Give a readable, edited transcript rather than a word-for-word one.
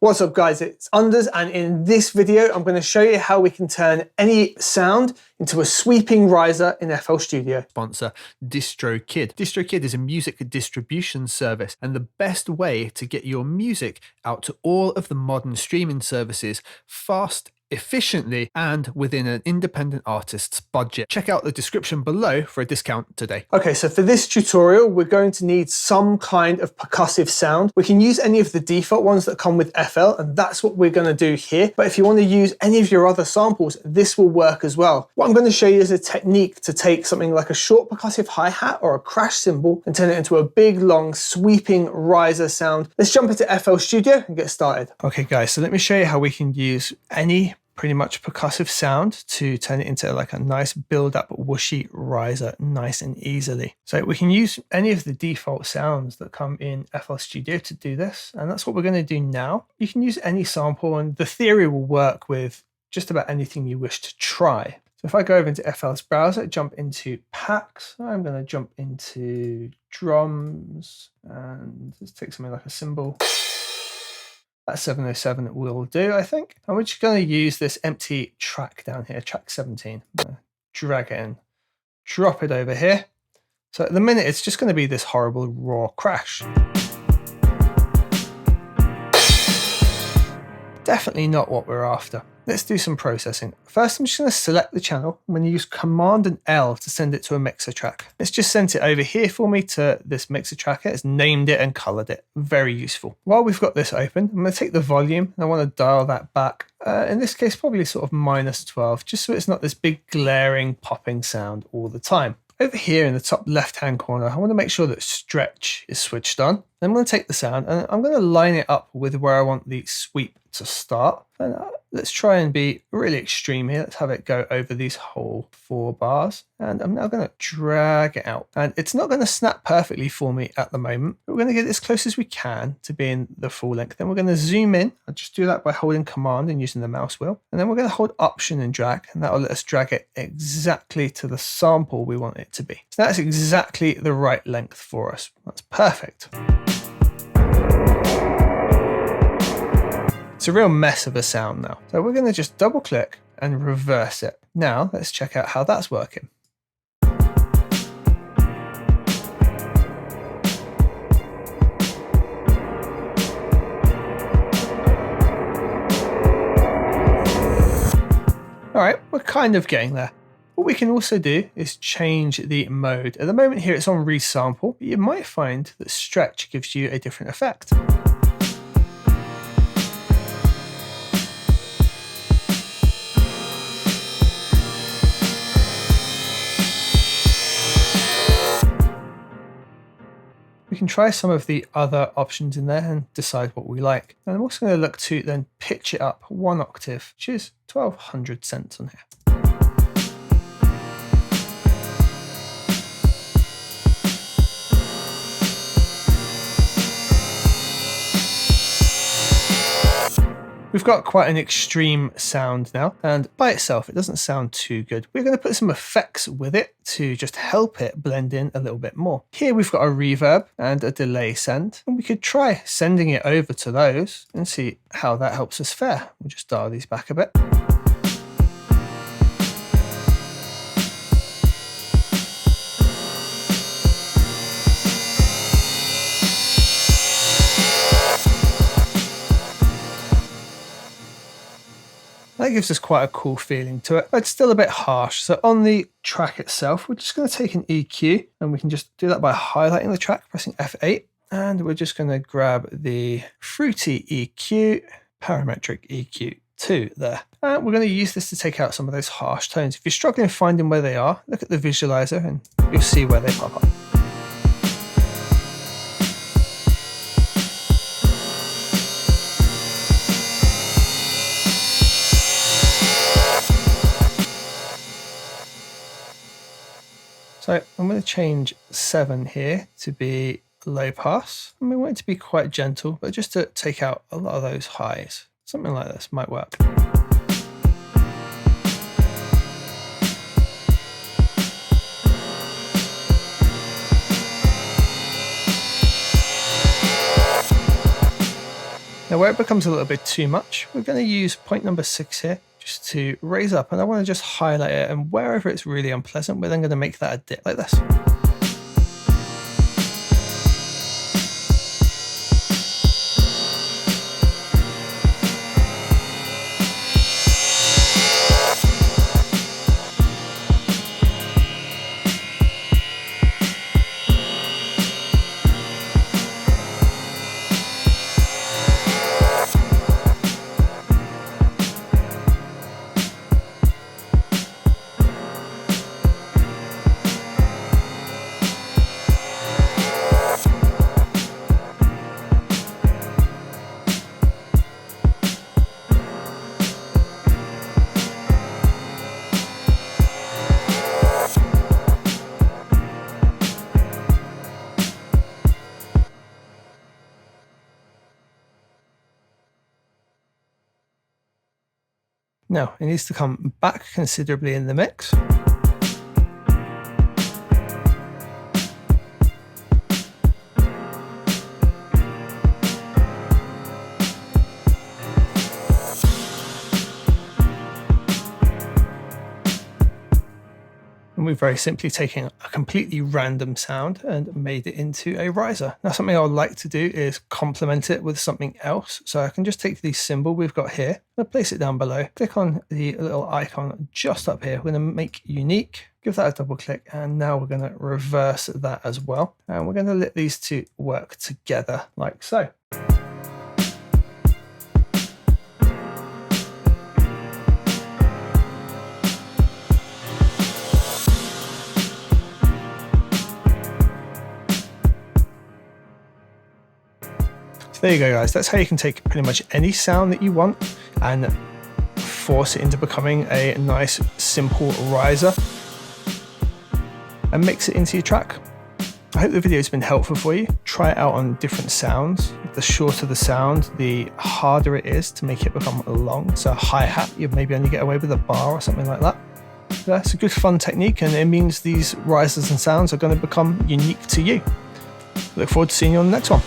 What's up guys, it's Unders, and in this video I'm going to show you how we can turn any sound into a sweeping riser in FL Studio. Sponsor Distrokid. Distrokid is a music distribution service and the best way to get your music out to all of the modern streaming services fast, efficiently, and within an independent artist's budget. Check out the description below for a discount today. Okay, so for this tutorial, we're going to need some kind of percussive sound. We can use any of the default ones that come with FL, and that's what we're going to do here. But if you want to use any of your other samples, this will work as well. What I'm going to show you is a technique to take something like a short percussive hi-hat or a crash cymbal and turn it into a big, long, sweeping riser sound. Let's jump into FL Studio and get started. Okay guys, so let me show you how we can use any pretty much percussive sound to turn it into like a nice build-up whooshy riser nice and easily. So we can use any of the default sounds that come in FL Studio to do this, and that's what we're going to do now. You can use any sample and the theory will work with just about anything you wish to try. So if I go over into FL's browser, jump into packs, I'm going to jump into drums and let's take something like a cymbal. That 707 will do, I think. And we're just going to use this empty track down here, track 17. I'm going to drag it in, drop it over here. So at the minute, it's just going to be this horrible raw crash. Definitely not what we're after. Let's do some processing. First, I'm just going to select the channel. I'm going to use Command and L to send it to a mixer track. It's just sent it over here for me to this mixer tracker. It's named it and colored it. Very useful. While we've got this open, I'm going to take the volume and I want to dial that back. In this case, probably sort of -12, just so it's not this big glaring popping sound all the time. Over here in the top left-hand corner, I want to make sure that stretch is switched on. Then I'm going to take the sound and I'm going to line it up with where I want the sweep to start. And let's try and be really extreme here. Let's have it go over these whole 4 bars. And I'm now going to drag it out. And it's not going to snap perfectly for me at the moment, but we're going to get as close as we can to being the full length. Then we're going to zoom in. I'll just do that by holding Command and using the mouse wheel. And then we're going to hold Option and drag, and that will let us drag it exactly to the sample we want it to be. So that's exactly the right length for us. That's perfect. It's a real mess of a sound now. So we're going to just double click and reverse it. Now let's check out how that's working. All right, we're kind of getting there. What we can also do is change the mode. At the moment here it's on resample, but you might find that stretch gives you a different effect. We can try some of the other options in there and decide what we like. And I'm also going to look to then pitch it up 1 octave, which is 1200 cents on here. We've got quite an extreme sound now, and by itself it doesn't sound too good. We're going to put some effects with it to just help it blend in a little bit more. Here we've got a reverb and a delay send, and we could try sending it over to those and see how that helps us fare. We'll just dial these back a bit. That gives us quite a cool feeling to it, but it's still a bit harsh. So on the track itself, we're just going to take an EQ, and we can just do that by highlighting the track, pressing F8. And we're just going to grab the fruity EQ, parametric EQ2 there. And we're going to use this to take out some of those harsh tones. If you're struggling finding where they are, look at the visualizer and you'll see where they pop up. So I'm going to change 7 here to be low pass. And we want it to be quite gentle, but just to take out a lot of those highs. Something like this might work. Now where it becomes a little bit too much, we're going to use point number 6 here just to raise up, and I want to just highlight it, and wherever it's really unpleasant, we're then going to make that a dip like this. Now, it needs to come back considerably in the mix. And we've very simply taken a completely random sound and made it into a riser. Now, something I would like to do is complement it with something else. So I can just take the symbol we've got here, I'll place it down below, click on the little icon just up here. We're going to make unique, give that a double click, and now we're going to reverse that as well. And we're going to let these two work together like so. There you go, guys. That's how you can take pretty much any sound that you want and force it into becoming a nice, simple riser and mix it into your track. I hope the video has been helpful for you. Try it out on different sounds. The shorter the sound, the harder it is to make it become long. So a hi-hat, you maybe only get away with a bar or something like that. That's a good fun technique, and it means these risers and sounds are going to become unique to you. Look forward to seeing you on the next one.